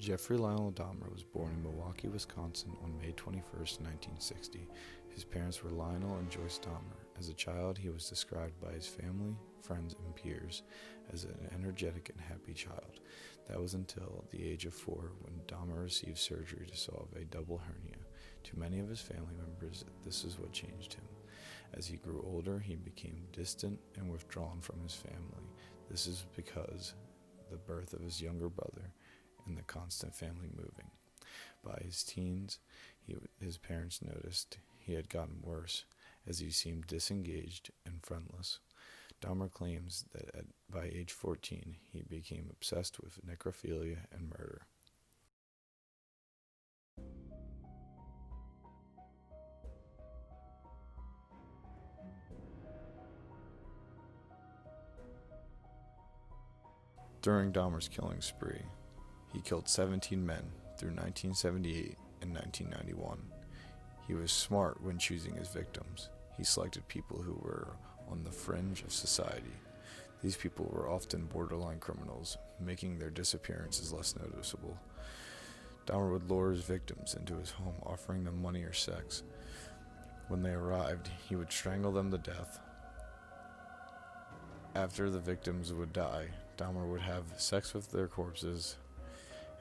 Jeffrey Lionel Dahmer was born in Milwaukee, Wisconsin on May 21st, 1960. His parents were Lionel and Joyce Dahmer. As a child, he was described by his family, friends, and peers as an energetic and happy child. That was until the age of 4 when Dahmer received surgery to solve a double hernia. To many of his family members, this is what changed him. As he grew older, he became distant and withdrawn from his family. This is because the birth of his younger brother and the constant family moving. By his teens, his parents noticed he had gotten worse as he seemed disengaged and friendless. Dahmer claims that by age 14, he became obsessed with necrophilia and murder. During Dahmer's killing spree, he killed 17 men through 1978 and 1991. He was smart when choosing his victims. He selected people who were on the fringe of society. These people were often borderline criminals, making their disappearances less noticeable. Dahmer would lure his victims into his home, offering them money or sex. When they arrived, he would strangle them to death. After the victims would die, Dahmer would have sex with their corpses,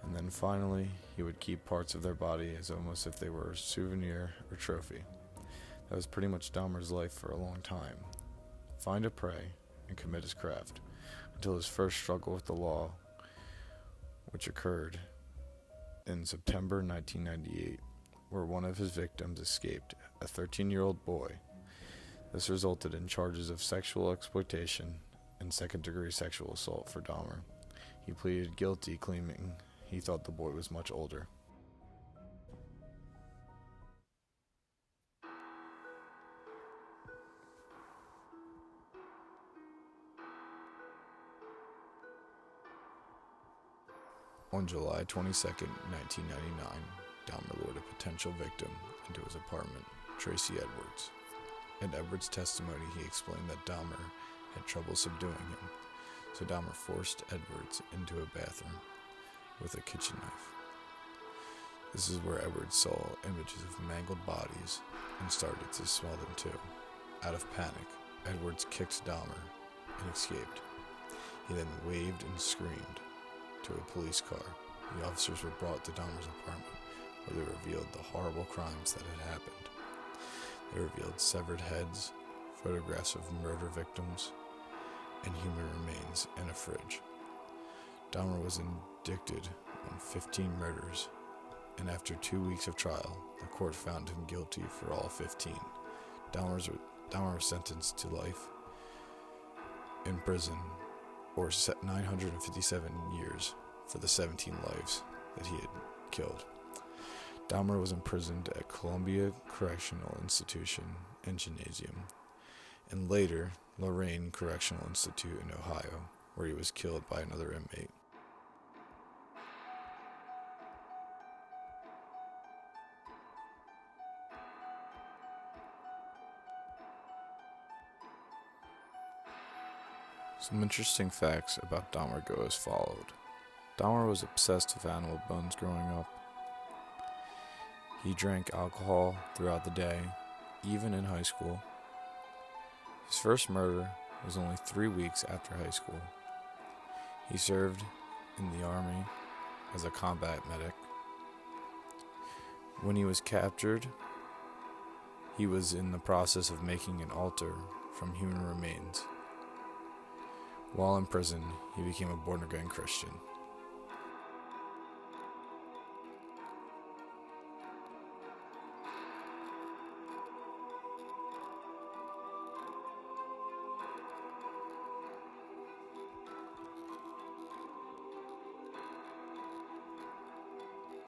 and then finally, he would keep parts of their body as almost if they were a souvenir or trophy. That was pretty much Dahmer's life for a long time. Find a prey and commit his craft, until his first struggle with the law, which occurred in September 1998, where one of his victims escaped, a 13-year-old boy. This resulted in charges of sexual exploitation and second-degree sexual assault for Dahmer. He pleaded guilty, claiming he thought the boy was much older. On July 22, 1999, Dahmer lured a potential victim into his apartment, Tracy Edwards. In Edwards' testimony, he explained that Dahmer had trouble subduing him, so Dahmer forced Edwards into a bathroom with a kitchen knife. This is where Edwards saw images of mangled bodies and started to smell them too. Out of panic, Edwards kicked Dahmer and escaped. He then waved and screamed to a police car. The officers were brought to Dahmer's apartment, where they revealed the horrible crimes that had happened. They revealed severed heads, photographs of murder victims, and human remains in a fridge. Dahmer was indicted on 15 murders, and after 2 weeks of trial, the court found him guilty for all 15. Dahmer was sentenced to life in prison, or 957 years for the 17 lives that he had killed. Dahmer was imprisoned at Columbia Correctional Institution and Gymnasium, and later Lorraine Correctional Institute in Ohio, where he was killed by another inmate. Some interesting facts about Dahmer go as followed. Dahmer was obsessed with animal bones growing up. He drank alcohol throughout the day, even in high school. His first murder was only 3 weeks after high school. He served in the Army as a combat medic. When he was captured, he was in the process of making an altar from human remains. While in prison, he became a born-again Christian.